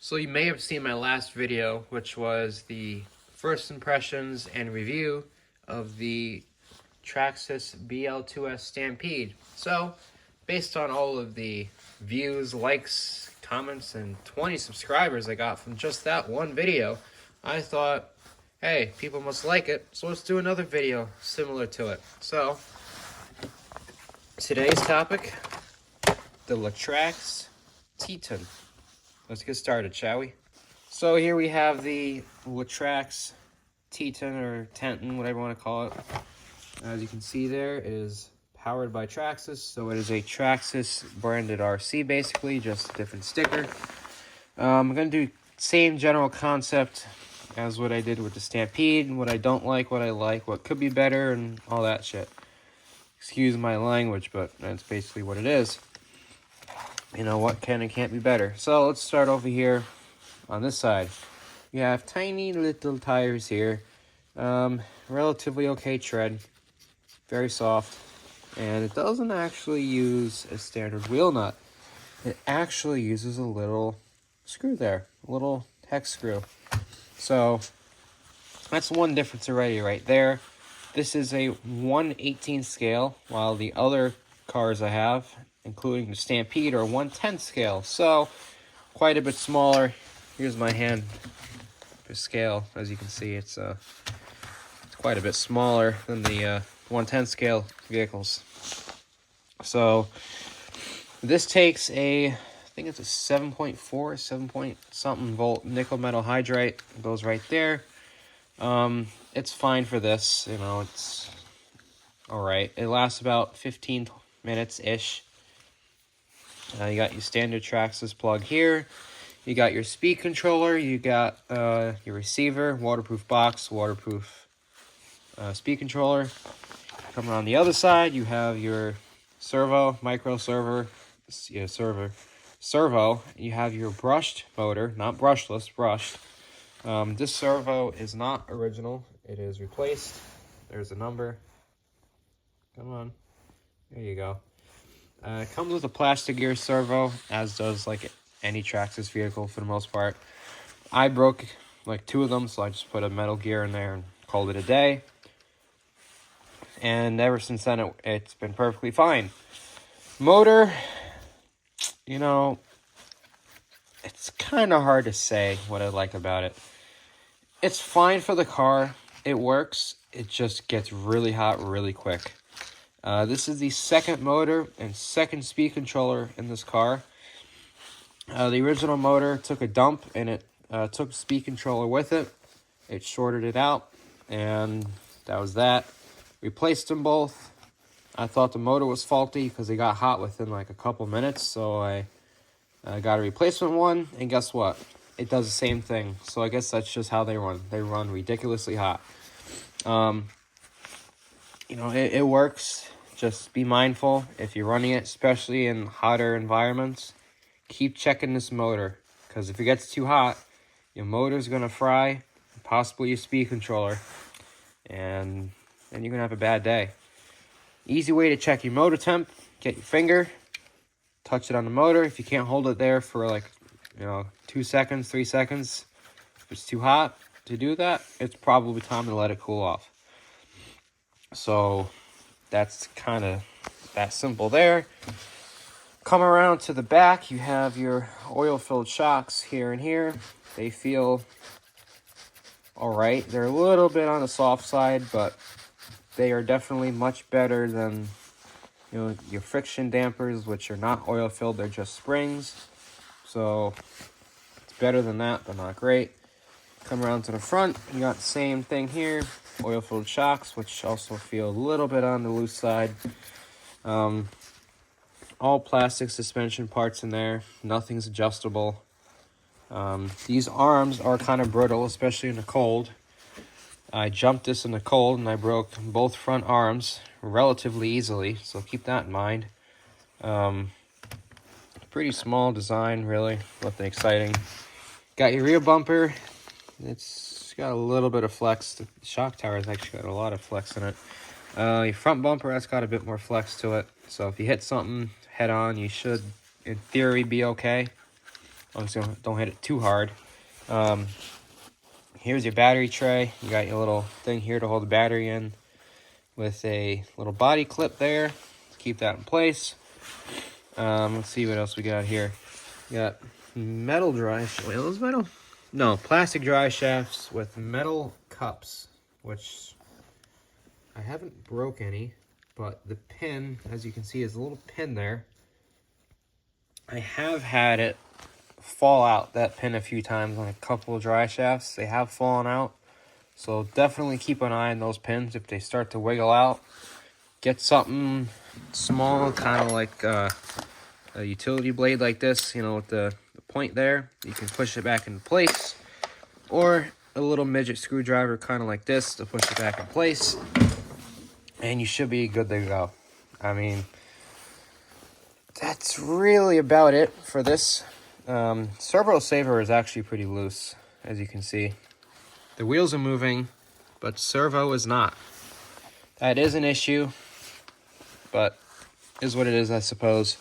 So you may have seen my last video, which was the first impressions and review of the Traxxas BL2S Stampede. So, based on all of the views, likes, comments, and 20 subscribers I got from just that one video, I thought, hey, people must like it, so let's do another video similar to it. So, today's topic, the LaTrax Teton. Let's get started, shall we? So here we have the LaTrax Teton or Teton, whatever you want to call it. As you can see there, it is powered by Traxxas, so it is a Traxxas branded RC basically, just a different sticker. I'm going to do same general concept as what I did with the Stampede, what I don't like, what I like, what could be better, and all that shit. Excuse my language, but that's basically what it is. You know, what can and can't be better. So let's start over here on this side. You have tiny little tires here. Relatively okay tread. Very soft. And it doesn't actually use a standard wheel nut. It actually uses a little screw there. A little hex screw. So that's one difference already right there. This is a 1/18 scale, while the other cars I have, including the Stampede, are 1/10 scale. So quite a bit smaller. Here's my hand for scale. As you can see, it's quite a bit smaller than the 1/10 scale vehicles. So this takes a, I think it's a 7.4, 7 point something volt nickel metal hydride. It goes right there. It's fine for this, you know, it's all right. It lasts about 15 minutes-ish. You got your standard Traxxas plug here. You got your speed controller. You got your receiver, waterproof box, waterproof speed controller. Coming on the other side, you have your servo, micro servo. You have your brushed motor, not brushless, brushed. This servo is not original. It is replaced. There's a number. Come on. There you go. It comes with a plastic gear servo, as does like any Traxxas vehicle for the most part. I broke like 2 of them, so I just put a metal gear in there and called it a day. And ever since then, it's been perfectly fine. Motor, you know, it's kind of hard to say what I like about it. It's fine for the car. It works. It just gets really hot really quick. This is the second motor and second speed controller in this car. The original motor took a dump and it took the speed controller with it. It shorted it out, and that was that. Replaced them both. I thought the motor was faulty because it got hot within like a couple minutes, so I got a replacement one, and guess what? It does the same thing. So I guess that's just how they run. They run ridiculously hot. You know, it works. Just be mindful if you're running it, especially in hotter environments. Keep checking this motor, because if it gets too hot, your motor's going to fry, possibly your speed controller, and then you're going to have a bad day. Easy way to check your motor temp, get your finger, touch it on the motor. If you can't hold it there for like, 2 seconds, 3 seconds, if it's too hot to do that, it's probably time to let it cool off. So that's kind of that simple there. Come around to the back, you have your oil-filled shocks here and here. They feel all right. They're a little bit on the soft side, but they are definitely much better than your friction dampers, which are not oil-filled. They're just springs. So it's better than that, but not great. Come around to the front, you got the same thing here. Oil-filled shocks, which also feel a little bit on the loose side. All plastic suspension parts in there. Nothing's adjustable. These arms are kind of brittle, especially in the cold. I jumped this in the cold and I broke both front arms relatively easily, so keep that in mind. Pretty small design, really. Nothing exciting. Got your rear bumper. It's got a little bit of flex. The shock tower has actually got a lot of flex in it. Your front bumper has got a bit more flex to it. So if you hit something head on, you should, in theory, be okay. Obviously, don't hit it too hard. Here's your battery tray. You got your little thing here to hold the battery in with a little body clip there to keep that in place. Let's see what else we got here. We got metal dry shafts. Wait, those metal? No, plastic dry shafts with metal cups, which I haven't broke any, but the pin, as you can see, is a little pin there. I have had it fall out, that pin, a few times on a couple of dry shafts. They have fallen out, so definitely keep an eye on those pins. If they start to wiggle out, get something small, kind of like a utility blade like this, you know, with the point there. You can push it back into place, or a little midget screwdriver kind of like this to push it back in place, and you should be good to go. I mean, that's really about it for this. Servo saver is actually pretty loose, as you can see. The wheels are moving, but servo is not. That is an issue, but is what it is, I suppose.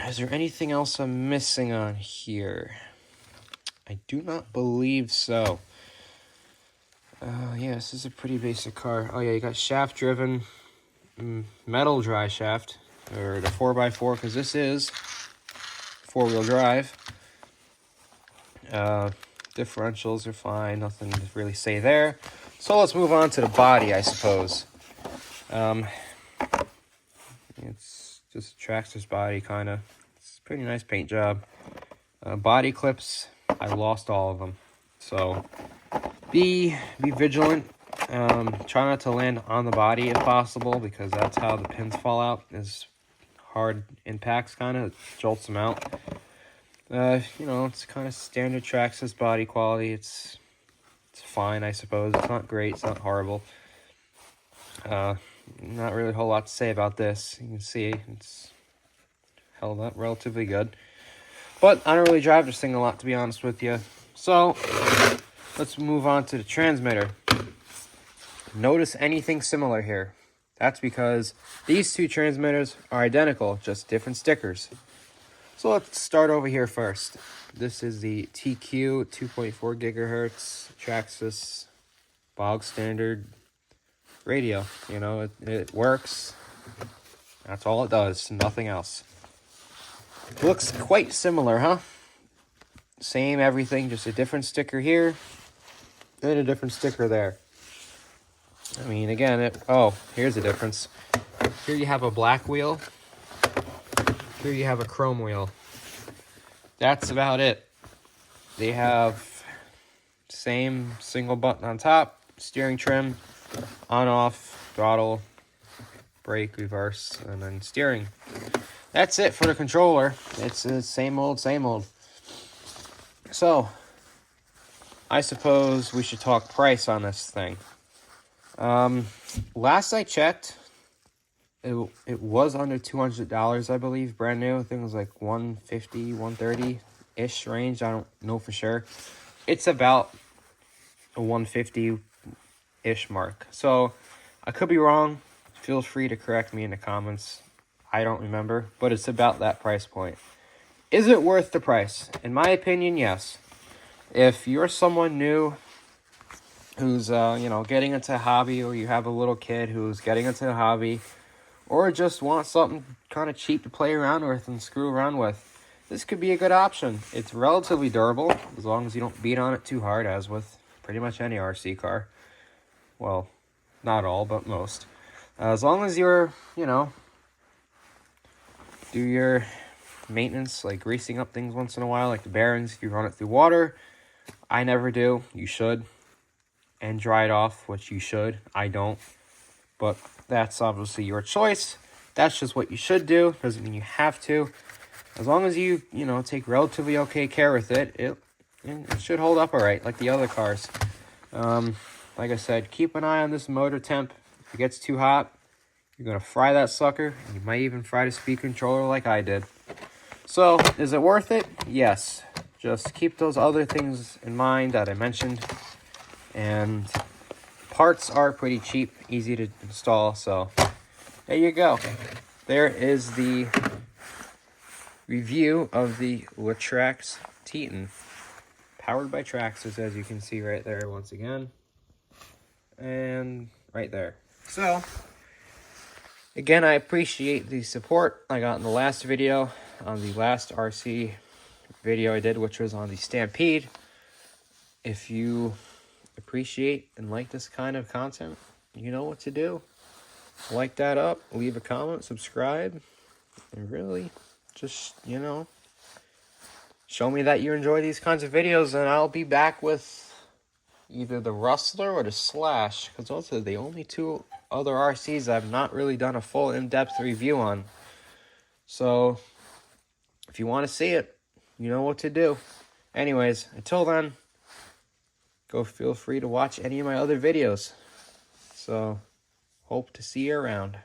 Is there anything else I'm missing on here? I do not believe so. Yeah, this is a pretty basic car. Oh yeah, you got shaft-driven metal dry shaft, or the 4x4, because this is four-wheel drive. Differentials are fine, nothing to really say there. So let's move on to the body, I suppose. It's just Traxxas body, kind of. It's a pretty nice paint job. Body clips, I lost all of them. So be vigilant. Try not to land on the body if possible, because that's how the pins fall out, is hard impacts, kind of jolts them out. You know, it's kind of standard Traxxas body quality. It's fine, I suppose. It's not great, it's not horrible. Not really a whole lot to say about this. You can see it's held up relatively good. But I don't really drive this thing a lot, to be honest with you. So let's move on to the transmitter. Notice anything similar here? That's because these two transmitters are identical, just different stickers. So let's start over here first. This is the TQ 2.4 gigahertz Traxxas bog standard radio. You know, it works. That's all it does, nothing else. Looks quite similar, huh? Same everything, just a different sticker here and a different sticker there. I mean, again, here's the difference. Here you have a black wheel. Here you have a chrome wheel. That's about it. They have same single button on top, steering trim, on off, throttle, brake, reverse, and then steering. That's it for the controller. It's the same old, same old. So, I suppose we should talk price on this thing. Last I checked, it was under $200, I believe, brand new. I think it was like 150, 130-ish range. I don't know for sure. It's about a 150-ish mark. So, I could be wrong. Feel free to correct me in the comments. I don't remember, but it's about that price point. Is it worth the price? In my opinion, yes. If you're someone new who's, you know, getting into a hobby, or you have a little kid who's getting into a hobby, or just want something kind of cheap to play around with and screw around with, this could be a good option. It's relatively durable, as long as you don't beat on it too hard, as with pretty much any RC car. Well, not all, but most. As long as you're, you know, do your maintenance, like greasing up things once in a while, like the bearings, if you run it through water. I never do. You should. And dry it off, which you should. I don't. But that's obviously your choice. That's just what you should do. Doesn't mean you have to. As long as you know, take relatively okay care with it, it should hold up all right, like the other cars. Like I said, keep an eye on this motor temp. If it gets too hot, you're going to fry that sucker. And you might even fry the speed controller like I did. So, is it worth it? Yes. Just keep those other things in mind that I mentioned. And parts are pretty cheap, easy to install. So, there you go. There is the review of the LaTrax Teton, powered by Traxxas, as you can see right there once again, and right there. So, again, I appreciate the support I got in the last video, on the last RC video I did, which was on the Stampede. If you appreciate and like this kind of content, you know what to do. Like that up, leave a comment, subscribe, and really just, you know, show me that you enjoy these kinds of videos, and I'll be back with either the Rustler or the Slash, because those are the only two other RCs I've not really done a full in-depth review on. So, if you want to see it, you know what to do. Anyways, until then, go feel free to watch any of my other videos. So, hope to see you around.